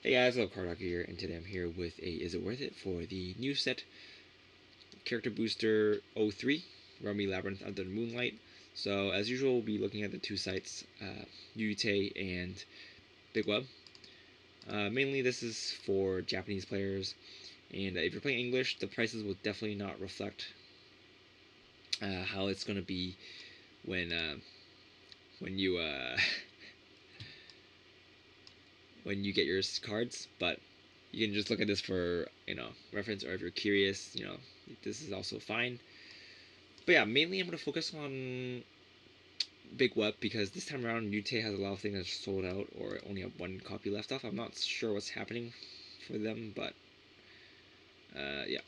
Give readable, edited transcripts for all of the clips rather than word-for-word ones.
Hey guys, Love Card here, and today I'm here with a Is It Worth It for the new set Character Booster 03, Rummy Labyrinth under Moonlight. So as usual, we'll be looking at the two sites, Yute and Big Web. Mainly this is for Japanese players, and if you're playing English, the prices will definitely not reflect how it's going to be when when you when you get your cards, but you can just look at this for reference, or if you're curious, this is also fine. But yeah, mainly I'm gonna focus on Big Web because this time around Yute has a lot of things that are sold out or only have one copy left off. I'm not sure what's happening for them, but yeah.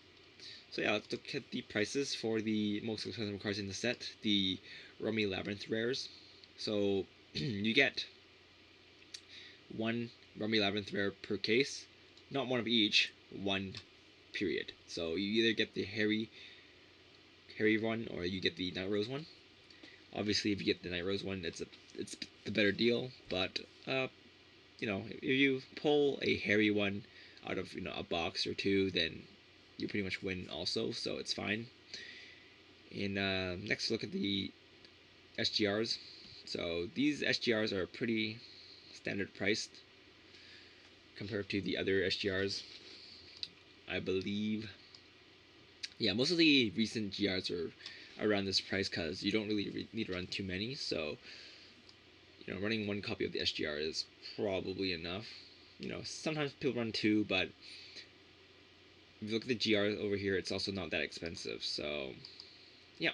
So yeah, let's look at the prices for the most expensive cards in the set, the Rummy Labyrinth rares. So you get one Rummy Labyrinth rare per case, not one of each, one period. So you either get the Harry one or you get the Night Rose one. Obviously, if you get the Night Rose one, it's the better deal. But if you pull a Harry one out of a box or two, then you pretty much win also. So it's fine. And next, look at the SGRs. So these SGRs are pretty standard priced compared to the other SGRs. I believe, yeah, most of the recent GRs are around this price because you don't really need to run too many. So running one copy of the SGR is probably enough. Sometimes people run two, but if you look at the GR over here, it's also not that expensive. So yeah.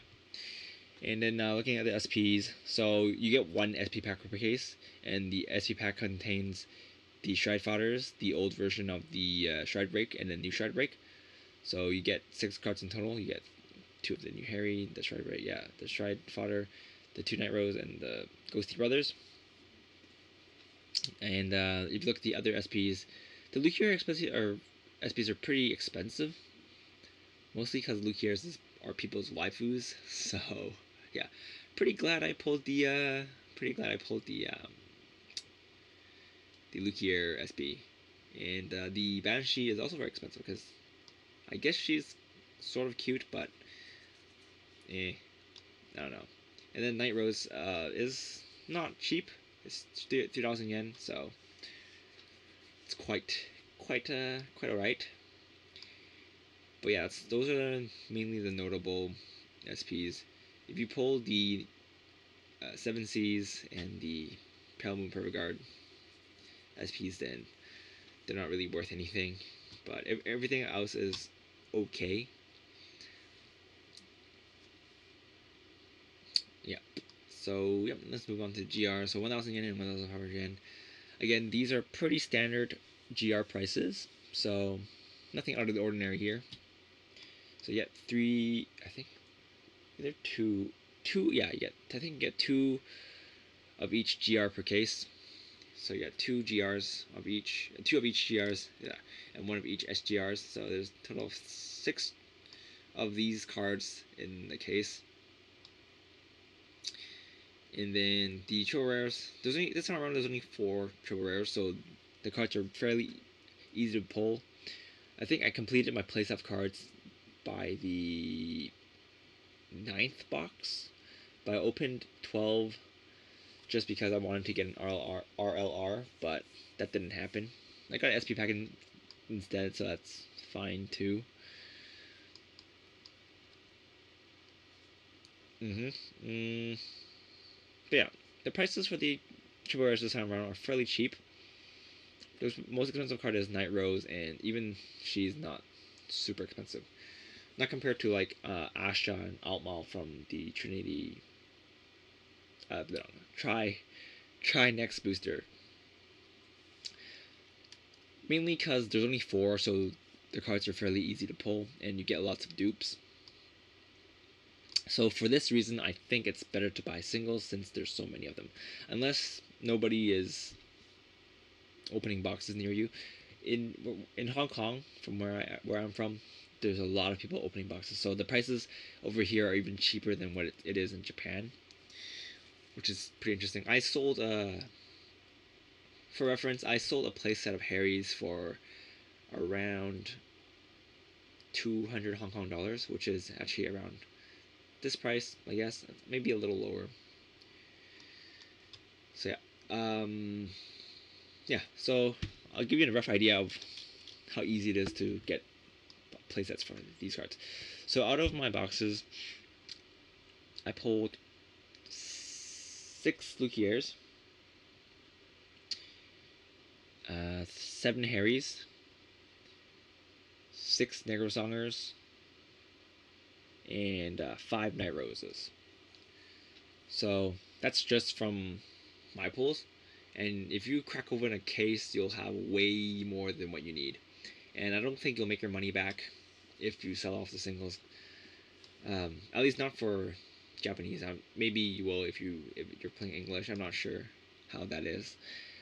And then looking at the SPs, so you get one SP pack per case, and the SP pack contains the Stride Fodders, the old version of the Stride Break, and the new Stride Break. So you get 6 cards in total. You get 2 of the new Harry, the Stride Break, yeah, the Stride Fodder, the 2 Night Rose, and the Ghosty Brothers. And if you look at the other SPs, the Lukier SPs are pretty expensive, mostly because Lukiers are people's waifus. So yeah, pretty glad I pulled the Lukier SB, and the Banshee is also very expensive because I guess she's sort of cute, but I don't know. And then Night Rose is not cheap. It's 3,000 yen, so it's quite alright. But yeah, those are mainly the notable SPs. If you pull the Seven Seas and the Pale Moon Perfect Guard SPs, then they're not really worth anything. But everything else is okay. Yeah. So yep, let's move on to GR. So 1,000 yen and 1,500 yen. Again, these are pretty standard GR prices, so nothing out of the ordinary here. So you get 3, I think, either yeah, I think you get 2 of each GR per case. So you got 2 GRs of each, 2 of each GRs, yeah, and 1 of each SGRs. So there's a total of 6 of these cards in the case. And then the triple rares, this time around there's only 4 triple rares, so the cards are fairly easy to pull. I think I completed my place of cards by the 9th box, but I opened 12 just because I wanted to get an RLR, but that didn't happen. I got an SP pack instead, so that's fine too. But yeah, the prices for the triple rares this time around are fairly cheap. The most expensive card is Night Rose, and even she's not super expensive. Not compared to like Asha and Altmal from the Trinity no, try next booster. Mainly because there's only 4, so the cards are fairly easy to pull, and you get lots of dupes. So for this reason, I think it's better to buy singles since there's so many of them. Unless nobody is opening boxes near you. In Hong Kong, from where I'm from, there's a lot of people opening boxes. So the prices over here are even cheaper than what it is in Japan, which is pretty interesting. I sold For reference, I sold a playset of Harry's for around 200 Hong Kong dollars, which is actually around this price, I guess, maybe a little lower. So yeah, so I'll give you a rough idea of how easy it is to get playsets for these cards. So out of my boxes, I pulled 6 Lukiers, 7 Harrys, 6 Negro Songers, and 5 Night Roses. So that's just from my pulls. And if you crack open a case, you'll have way more than what you need. And I don't think you'll make your money back if you sell off the singles. At least not for Japanese. Maybe you will if you're playing English. I'm not sure how that is.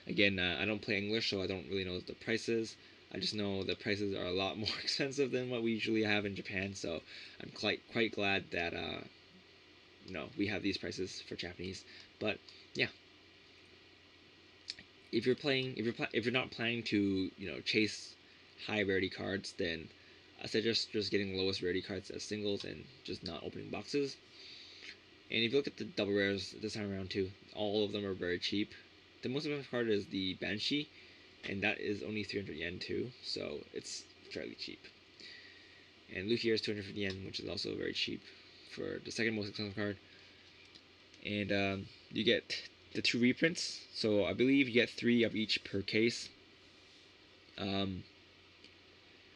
Again, I don't play English, so I don't really know the prices. I just know the prices are a lot more expensive than what we usually have in Japan. So I'm quite glad that we have these prices for Japanese. But yeah, if you're not planning to chase high rarity cards, then I suggest just getting lowest rarity cards as singles and just not opening boxes. And if you look at the double rares this time around too, all of them are very cheap. The most expensive card is the Banshee, and that is only 300 yen too, so it's fairly cheap. And Luffy is 250 yen, which is also very cheap for the second most expensive card. And you get the 2 reprints, so I believe you get 3 of each per case. And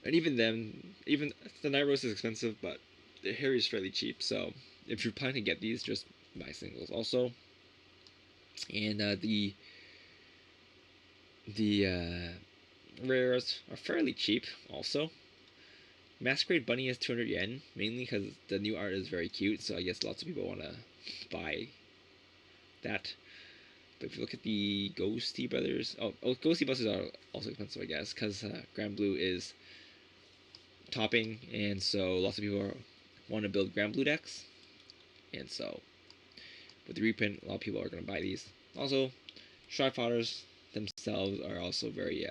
even then, even the Night Rose is expensive, but the Harry is fairly cheap. So if you're planning to get these, just buy singles also. And the rares are fairly cheap also. Masquerade Bunny is 200 yen, mainly because the new art is very cute. So I guess lots of people want to buy that. But if you look at the Ghosty Brothers, Ghosty Brothers are also expensive, I guess, because Grand Blue is topping, and so lots of people want to build Grand Blue decks, and so with the reprint, a lot of people are going to buy these. Also, Strike Fighters themselves are also very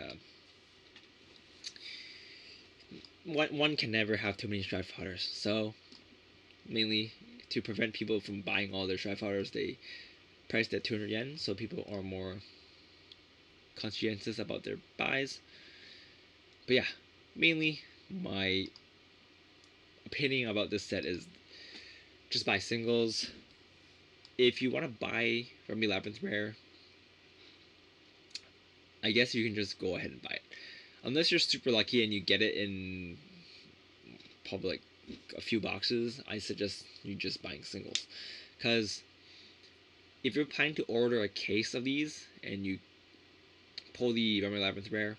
one can never have too many Strike Fighters, so mainly to prevent people from buying all their Strike Fighters, they priced at 200 yen, so people are more conscientious about their buys. But yeah, mainly my opinion about this set is just buy singles. If you want to buy Rummy Labyrinth Rare, I guess you can just go ahead and buy it. Unless you're super lucky and you get it in public a few boxes, I suggest you just buying singles. Because if you're planning to order a case of these and you pull the Rummy Labyrinth Rare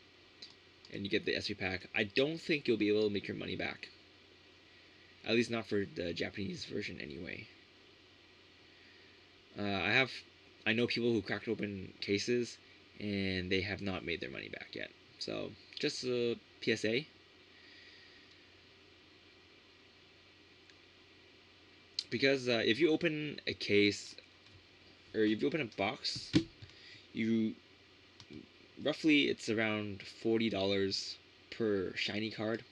and you get the SP pack, I don't think you'll be able to make your money back. At least not for the Japanese version anyway. I know people who cracked open cases and they have not made their money back yet. So just a PSA. Because if you open a case or if you open a box, you roughly it's around $40 per shiny card,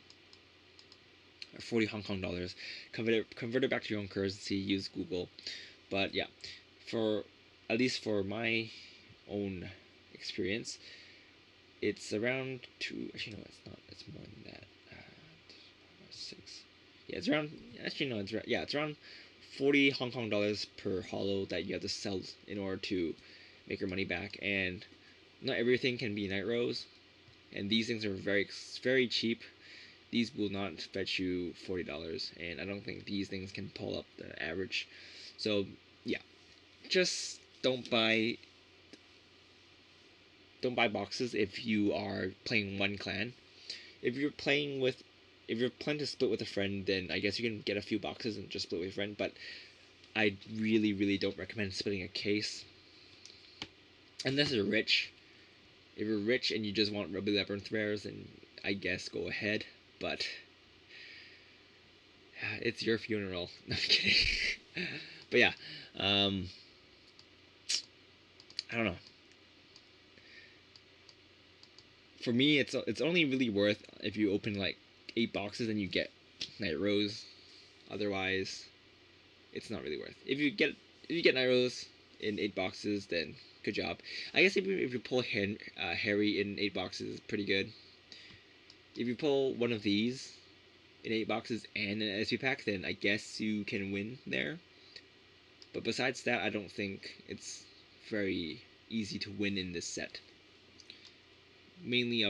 or 40 Hong Kong dollars. Convert it back to your own currency. Use Google. But yeah, for at least for my own experience, it's around two. Actually, no, it's not. It's more than that. 6. Yeah, it's around. Actually, no, it's around 40 Hong Kong dollars per holo that you have to sell in order to make your money back. And not everything can be Night Rose, and these things are very cheap. These will not fetch you $40, and I don't think these things can pull up the average. So yeah, just don't buy boxes if you are playing one clan. If you're planning to split with a friend, then I guess you can get a few boxes and just split with a friend. But I really don't recommend splitting a case unless you're rich. If you're rich and you just want Rummy Labyrinth rares, then I guess go ahead. But it's your funeral. No, I'm kidding. But yeah, I don't know. for me, it's only really worth if you open like 8 boxes and you get Night Rose. Otherwise, it's not really worth. If you get Night Rose in 8 boxes, then good job. I guess if you pull Harry in 8 boxes, it's pretty good. If you pull one of these in 8 boxes and an SP pack, then I guess you can win there. But besides that, I don't think it's very easy to win in this set. Mainly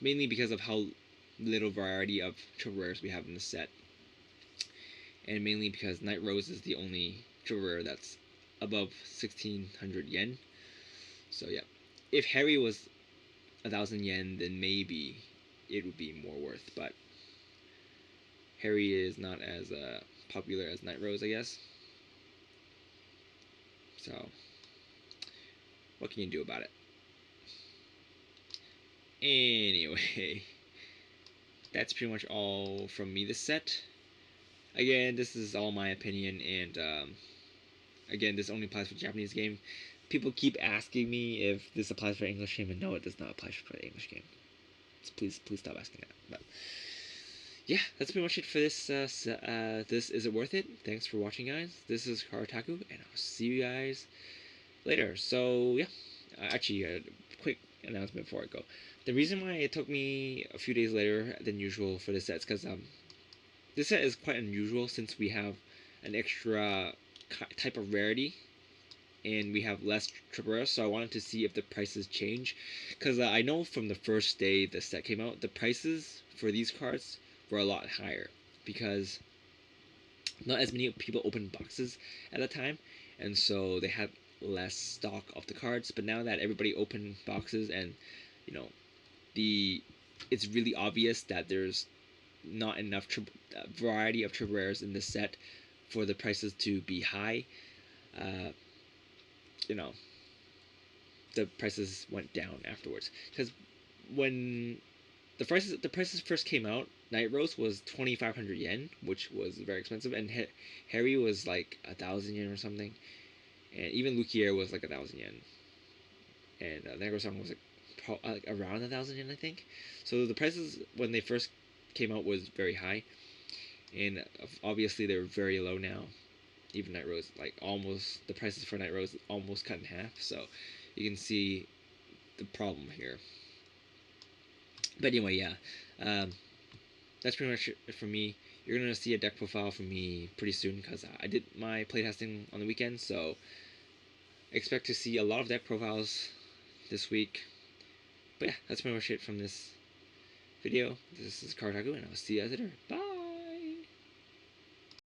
because of how little variety of triple rares we have in this set, and mainly because Night Rose is the only triple rare that's above 1,600 yen. So yeah, if Harry was 1,000 yen, then maybe it would be more worth. But Harry is not as popular as Night Rose, I guess. So what can you do about it? Anyway, that's pretty much all from me this set. Again, this is all my opinion, and again, this only applies for Japanese game. People keep asking me if this applies for English game, and no, it does not apply for the English game. So please stop asking that. But yeah, that's pretty much it for this. This Is It Worth It? Thanks for watching, guys. This is Karataku, and I'll see you guys later. So yeah, actually, a quick announcement before I go. The reason why it took me a few days later than usual for this set is because this set is quite unusual since we have an extra type of rarity and we have less triple rares, so I wanted to see if the prices change, because I know from the first day the set came out, the prices for these cards were a lot higher because not as many people opened boxes at the time, and so they had less stock of the cards. But now that everybody opened boxes and you know it's really obvious that there's not enough variety of triple rares in this set for the prices to be high. Uh, you know, the prices went down afterwards, because when the prices first came out, Night Rose was 2,500 yen, which was very expensive, and Harry was like 1,000 yen or something, and even Lukier was like 1,000 yen, and Negro-san was like around 1,000 yen, I think. So the prices when they first came out was very high, and obviously they're very low now. Even Night Rose, like almost the prices for Night Rose almost cut in half. So you can see the problem here. But anyway, yeah, that's pretty much it for me. You're gonna see a deck profile from me pretty soon because I did my playtesting on the weekend. So expect to see a lot of deck profiles this week. But yeah, that's pretty much it from this video. This is Kartaku, and I'll see you guys later. Bye!